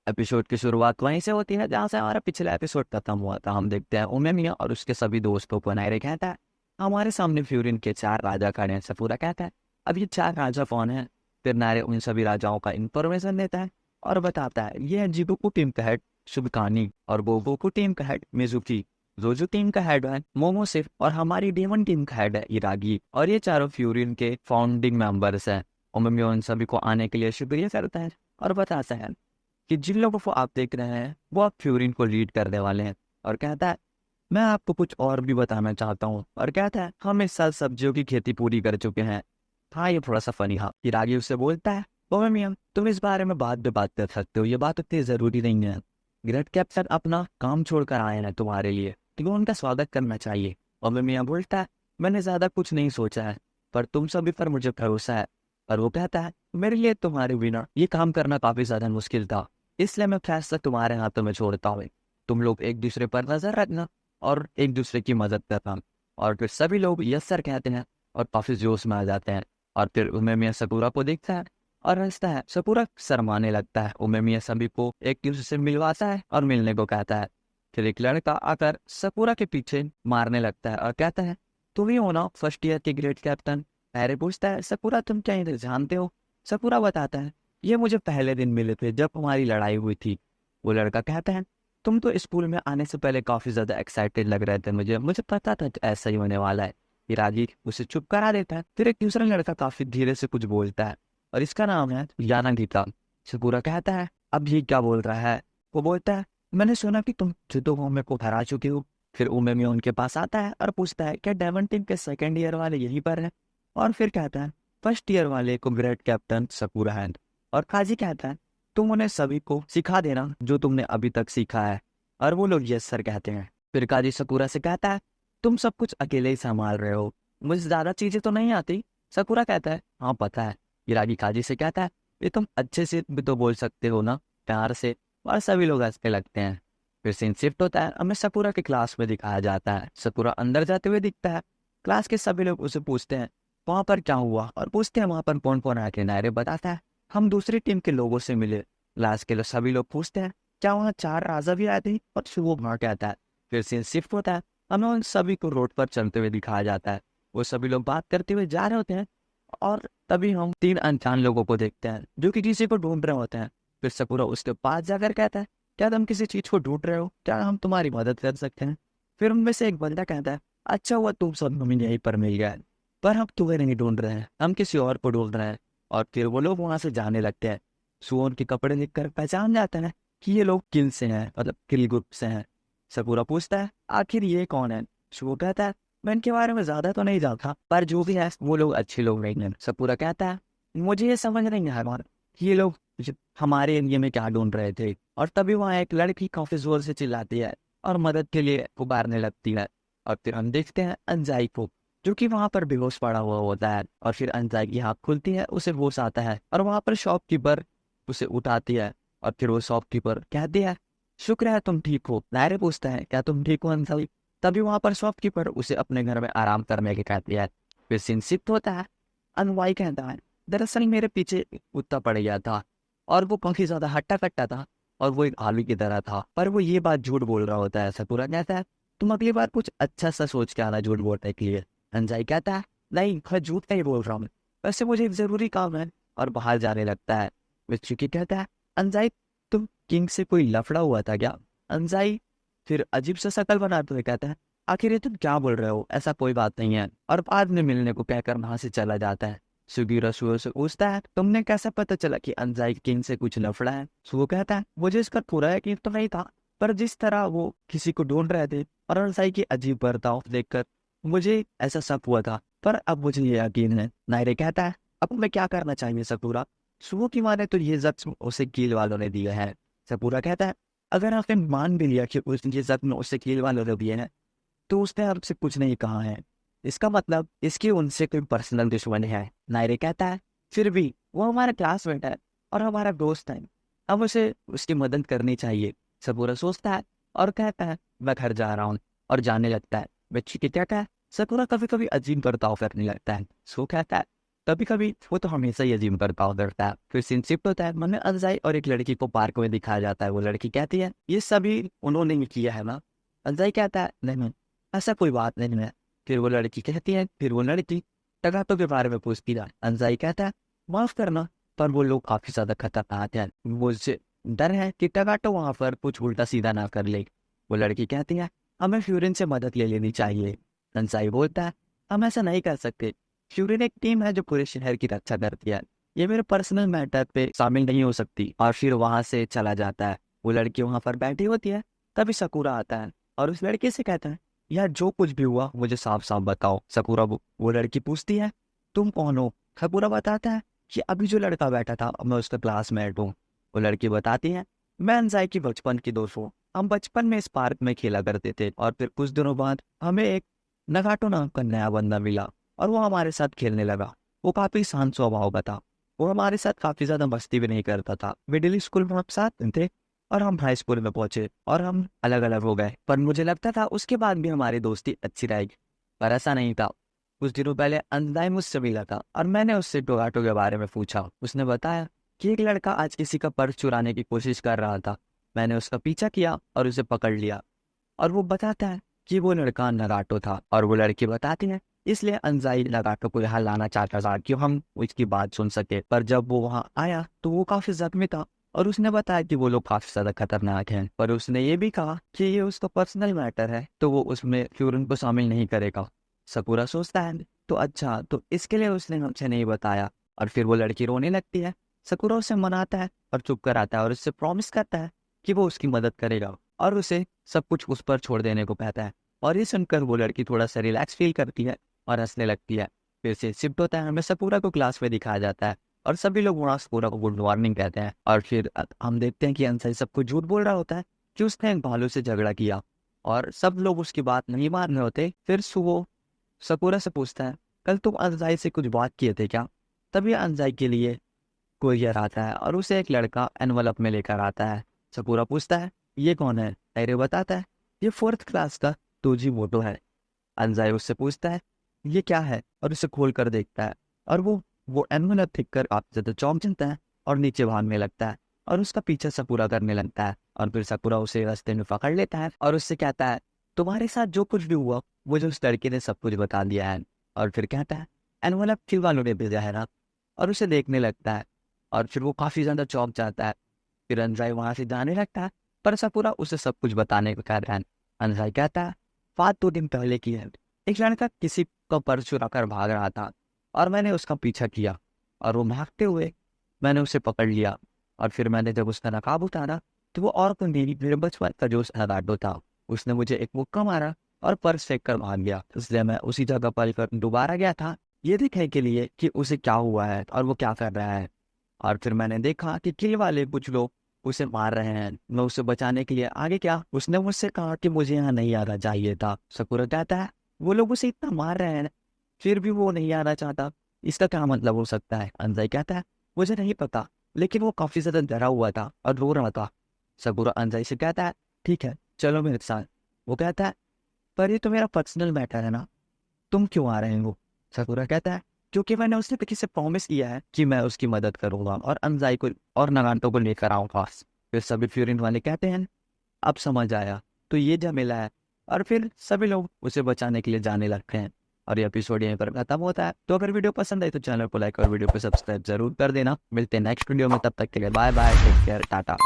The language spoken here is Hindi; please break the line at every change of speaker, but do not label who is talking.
एपिसोड की शुरुआत वहीं से होती है जहाँ से हमारा पिछला एपिसोड खत्म हुआ था। हम देखते हैं उमेमिया और उसके सभी दोस्तों को। नायरे कहता है हमारे सामने फ्यूरिन के 4 राजा खड़े हैं। सफूरा कहता है अब ये 4 राजा कौन है। फिर नायरे उन सभी राजाओं का इंफॉर्मेशन देता है और बताता है ये है जिबुकू टीम का हेड शुभकानी, और बोबोकू टीम का हेड मिजुकी, जोजो टीम का हेड है मोमोसिफ, और हमारी डेमन टीम का हेड है इरागी। और ये चारों फ्यूरिन के फाउंडिंग मेंबर्स हैं। उमेमिया उन सभी को आने के लिए शुक्रिया करता है और बताता है कि जिन लोगों को आप देख रहे हैं वो आप फ्यूरिन को लीड करने वाले हैं। और कहता है मैं आपको कुछ और भी बताना चाहता हूँ। और कहता है हम इस साल सब्जियों की खेती पूरी कर चुके हैं। हाँ ये थोड़ा सा फनी था। हिरागी उससे बोलता है बोहेमियन तुम इस बारे में बाद में बात कर सकते हो, ये बात उतनी जरूरी नहीं है। ग्रेट कैप्टन अपना काम छोड़कर आए हैं तुम्हारे लिए, तुम्हें उनका स्वागत करना चाहिए। बोहेमियन बोलता है मैंने ज्यादा कुछ नहीं सोचा है, पर तुम सभी पर मुझे भरोसा है। और वो कहता है मेरे लिए तुम्हारे बिना ये काम करना काफी ज्यादा मुश्किल था, इसलिए मैं फैसला तुम्हारे हाथों में छोड़ता हूँ। तुम लोग एक दूसरे पर नजर रखना और एक दूसरे की मदद करना। और फिर सभी लोग यस सर कहते हैं और काफी जोश में आ जाते हैं। और फिर उमेमिया सकूरा को देखता है और हंसता है। सकूरा शर्माने लगता है। उमेमिया सभी को एक दूसरे से मिलवाता है और मिलने को कहता है। फिर एक लड़का आकर सकूरा के पीछे मारने लगता है और कहता है तुम ही हो ना फर्स्ट ईयर के ग्रेट कैप्टन। हैरी पूछता है सकूरा तुम क्या इन्हें जानते हो। सकूरा बताता है ये मुझे पहले दिन मिले थे जब हमारी लड़ाई हुई थी। वो लड़का कहता है तुम तो स्कूल में आने से पहले काफी ज्यादा एक्साइटेड लग रहे थे, मुझे मुझे पता था कि ऐसा ही होने वाला है। हिरागी उसे चुप करा देता है। फिर एक दूसरा लड़का काफी धीरे से कुछ बोलता है और इसका नाम है यानागीता। सकूरा कहता है अब ये क्या बोल रहा है। वो बोलता है मैंने सुना कि तुम जुदोहो को हरा चुके हो। फिर उमेमिया उनके पास आता है और पूछता है क्या डेमन टीम के सेकेंड ईयर वाले यहीं पर है। और फिर कहता है फर्स्ट ईयर वाले को ग्रेट कैप्टन सकूरा है। और काजी कहता है तुम उन्हें सभी को सिखा देना जो तुमने अभी तक सीखा है। और वो लोग यस सर कहते हैं। फिर काजी सकूरा से कहता है तुम सब कुछ अकेले ही संभाल रहे हो, मुझे ज्यादा चीजें तो नहीं आती। सकूरा कहता है हाँ पता है। हिरागी काजी से कहता है ये तुम अच्छे से भी तो बोल सकते हो ना, प्यार से। और सभी लोग हंसने लगते हैं। फिर सीन शिफ्ट होता है, हमें सकूरा के क्लास में दिखाया जाता है। सकूरा अंदर जाते हुए दिखता है। क्लास के सभी लोग उसे पूछते हैं वहां पर क्या हुआ, और पूछते हैं वहां पर कौन कौन आके। नायरे बताता है हम दूसरी टीम के लोगों से मिले। क्लास के लोग सभी लोग पूछते हैं क्या वहाँ 4 राजा भी आए थे, और शुभ वहाँ कहता है। फिर सीन शिफ्ट होता है, हमें उन सभी को रोड पर चलते हुए दिखाया जाता है। वो सभी लोग बात करते हुए जा रहे होते हैं और तभी हम 3 अनजान लोगों को देखते हैं जो कि किसी को ढूंढ रहे होते हैं। फिर सकूरा उसके पास जाकर कहता है क्या तुम किसी चीज को ढूंढ रहे हो, क्या हम तुम्हारी मदद कर सकते हैं। फिर उनमें से एक बंदा कहता है अच्छा हुआ तुम सब हमें यहीं पर मिल गए, पर हम तुम्हें नहीं ढूंढ रहे हैं, हम किसी और को ढूंढ रहे हैं। और फिर वो लोग वहां से जाने लगते हैं। सुओन के कपड़े देखकर पहचान जाते हैं कि ये लोग किल से हैं, मतलब किल ग्रुप से हैं। सकूरा पूछता है आखिर ये कौन है। शुभो कहता है मैं इनके बारे में ज्यादा तो नहीं जानता, पर जो भी है वो लोग अच्छे लोग नहीं हैं। सकूरा कहता है मुझे ये समझ नहीं आ रहा कि ये लोग हमारे एरिया में क्या ढूंढ रहे थे। और तभी वहाँ एक लड़की काफी जोर से चिल्लाती है और मदद के लिए पुकारने लगती है। और फिर हम देखते हैं अंजाई को जो कि वहां पर बेहोश पड़ा हुआ होता है। और फिर अंजाई की आँख खुलती है, उसे होश आता है और वहां पर शॉपकीपर उसे उठाती है। और फिर वो शॉपकीपर कहती है शुक्र है तुम ठीक हो। नायरे पूछता है क्या तुम ठीक हो अंजाई। तभी वहां पर शॉपकीपर उसे अपने घर में आराम करने की कहती है। फिर सीन शिफ्ट होता है। अनवाई कहता है दरअसल मेरे पीछे कुत्ता पड़ गया था और वो काफी ज्यादा हट्टा कट्टा था और वो एक आलू की तरह था, पर वो ये बात झूठ बोल रहा होता है। सकूरा कहता है तुम अगली बार कुछ अच्छा सा सोच के आना झूठ बोलने के लिए। अंजाई कहता है नहीं मैं झूठ नहीं बोल रहा हूँ, वैसे मुझे एक जरूरी काम है, और बाहर जाने लगता है। मित्सुकी कहता है अंजाई तुम किंग से कोई लफड़ा हुआ था क्या। अंजाई फिर अजीब सा शकल बनाते हुए कहता है आखिर ये तुम क्या बोल रहे हो, ऐसा कोई बात नहीं है, और बाद में मिलने को कहकर वहां से चला जाता है। सुगीरा सुओ से पूछता है तुमने कैसे पता चला कि अंजाई किंग से कुछ लफड़ा है। सुओ कहता है मुझे इसका पूरा यकीन तो नहीं था, पर जिस तरह वो किसी को ढूंढ रहे थे और अंजाई की अजीब बर्ताव देखकर मुझे ऐसा शक हुआ था, पर अब मुझे ये यकीन है। नायरे कहता है अब मैं क्या करना चाहिए सकूरा। सुओ की माने तो ये जख्म उसे कील वालों ने दिया है। सकूरा कहता है अगर आपने मान भी लिया कि ये जख्म उसे कील वालों ने दिए हैं तो उसने आपसे कुछ नहीं कहा है, इसका मतलब इसकी उनसे कोई पर्सनल दुश्मनी है। नायरे कहता है फिर भी वो हमारा क्लासमेट है और हमारा दोस्त है, अब उसे उसकी मदद करनी चाहिए। सबूरा सोचता है और कहता है मैं घर जा रहा हूँ, और जाने लगता है। बच्ची की कहता है सकूरा कभी कभी अजीब बर्ताव करने लगता है। सो कहता है कभी कभी वो तो हमेशा ही अजीब करता करता है। फिर सीन शिफ्ट होता है, मन में अंजाई और एक लड़की को पार्क में दिखाया जाता है। वो लड़की कहती है ये सभी उन्होंने ही किया है ना। अंजाई कहता है नहीं नहीं, ऐसा कोई बात नहीं है। फिर वो लड़की कहती है, फिर वो लड़की टगाटो के बारे में पूछती है। अंजाई कहता है माफ करना, पर वो लोग काफी ज्यादा खतरनाक हैं, मुझे डर है कि टगाटो वहां पर कुछ उल्टा सीधा ना कर ले। वो लड़की कहती है हमें फ्यूरिन से मदद ले लेनी चाहिए। अंजाई बोलता है हम ऐसा नहीं कर सकते, फ्यूरिन एक टीम है जो पूरे शहर की रक्षा करती है, ये मेरे पर्सनल मैटर पे शामिल नहीं हो सकती। और फिर वहां से चला जाता है। वो लड़की वहां पर बैठी होती है, तभी सकूरा आता है और उस लड़की से कहता है यार जो कुछ भी हुआ मुझे साफ साफ बताओ। सकूरा वो लड़की पूछती है तुम कौन हो। सकूरा बताता है कि अभी जो लड़का बैठा था मैं उसका क्लासमेट हूँ। वो लड़की बताती है मैं अंजाई की बचपन की दोस्त हूँ, हम बचपन में इस पार्क में खेला करते थे और फिर कुछ दिनों बाद हमें एक नगाटो नाम का नया बंदा मिला और वो हमारे साथ खेलने लगा। वो काफी शांत स्वभाव का था, वो हमारे साथ काफी ज्यादा मस्ती भी नहीं करता था। मिडिल स्कूल में हम साथ थे और हम हाई स्कूल में पहुंचे और हम अलग अलग हो गए, पर मुझे लगता था उसके बाद भी हमारी दोस्ती अच्छी रहेगी, पर ऐसा नहीं था। कुछ दिनों पहले अंजाई मुझसे मिला था और मैंने उससे टोगाटो के बारे में पूछा। उसने बताया कि एक लड़का आज किसी का पर्स चुराने की कोशिश कर रहा था। मैंने उसका पीछा किया और उसे पकड़ लिया, और वो बताता है कि वो लड़का नगाटो था। और वो लड़की बताती है इसलिए अंजाई नगाटो को यहाँ लाना चाहता था कि हम उसकी बात सुन सके। पर जब वो वहाँ आया तो वो काफी जख्मी था और उसने बताया कि वो लोग काफी ज्यादा खतरनाक हैं, पर उसने ये भी कहा कि ये उसका पर्सनल मैटर है तो वो उसमें फ्यूरन को शामिल नहीं करेगा। सकूरा सोचता है तो अच्छा, तो इसके लिए उसने हमसे नहीं बताया। और फिर वो लड़की रोने लगती है। सकूरा उसे मनाता है और चुप कराता है और उससे प्रॉमिस करता है कि वो उसकी मदद करेगा और उसे सब कुछ उस पर छोड़ देने को कहता है। और ये सुनकर वो लड़की थोड़ा सा रिलैक्स फील करती है और हंसने लगती है। फिर से शिफ्ट होता है, हमें सकूरा को क्लास में दिखाया जाता है और सभी लोग वहाँ सकूरा को गुड मॉर्निंग कहते हैं। और फिर हम देखते हैं कि अंसाई सबको झूठ बोल रहा होता है कि उसने एक भालू से झगड़ा किया और सब लोग उसकी बात नहीं मान रहे होते। फिर सुबह सकूरा से पूछता है कल तुम अंजाई से कुछ बात किए थे क्या। तभी अंजाई के लिए कोरियर आता है और उसे एक लड़का एनवलप में लेकर आता है। सकूरा पूछता है ये कौन है। टाइरो बताता है ये 4th क्लास का तोजी मोटो है। अंजाई उससे पूछता है ये क्या है और उसे खोल कर देखता है और वो एनवलप देख कर आप ज्यादा चौंक जाता है और नीचे भागने लगता है और उसका पीछा सकूरा करने लगता है। और फिर सकूरा उसे रास्ते में पकड़ लेता है और उससे कहता है तुम्हारे साथ जो कुछ भी हुआ मुझे उस लड़के ने सब कुछ बता दिया है। और फिर कहता है एनवलप किल वालों ने भेजा है ना, और उसे देखने लगता है और फिर वो काफी ज्यादा चौंक जाता है। फिर अंजाई वहां से जाने लगता है पर सकूरा उसे सब कुछ बताने को कहता है। अंजाई कहता है बात 2 दिन पहले की है, एक लड़का किसी का पर्स चुरा कर भाग रहा था और मैंने उसका पीछा किया और वो भागते हुए मैंने उसे पकड़ लिया। और फिर मैंने जब उसका नकाब उतारा तो वो और तो नहीं, मेरे बचपन का जो नगाटो था उसने मुझे एक मुक्का मारा और पर्स फेंक कर भाग गया। इसलिए मैं उसी जगह पर दोबारा गया था ये देखने के लिए कि उसे क्या हुआ है और वो क्या कर रहा है। और फिर मैंने देखा कि किल वाले कुछ लोग उसे मार रहे हैं। मैं उसे बचाने के लिए आगे क्या, उसने मुझसे कहा कि मुझे यहाँ नहीं आना चाहिए था। सकूरा कहता है वो लोग उसे इतना मार रहे हैं फिर भी वो नहीं आना चाहता, इसका क्या मतलब हो सकता है। अंजाई कहता है मुझे नहीं पता, लेकिन वो काफी ज्यादा डरा हुआ था और रो रहा था। सकूरा अंजाई से कहता है ठीक है चलो मेरे साथ। वो कहता है पर ये तो मेरा पर्सनल मैटर है ना, तुम क्यों आ रहे हो। सकूरा कहता है क्योंकि मैंने उसने किसी से प्रॉमिस किया है कि मैं उसकी मदद करूंगा और अंजाई को और नगाटो को लेकर आऊंगा। फिर सभी फ्यूरिन वाले कहते हैं अब समझ आया, तो ये झमेला है। और फिर सभी लोग उसे बचाने के लिए जाने लगते हैं और ये एपिसोड यहीं पर खत्म होता है। तो अगर वीडियो पसंद आई तो चैनल को लाइक और वीडियो को सब्सक्राइब जरूर कर देना। मिलते हैं नेक्स्ट वीडियो में, तब तक के लिए bye bye, take care, Tata.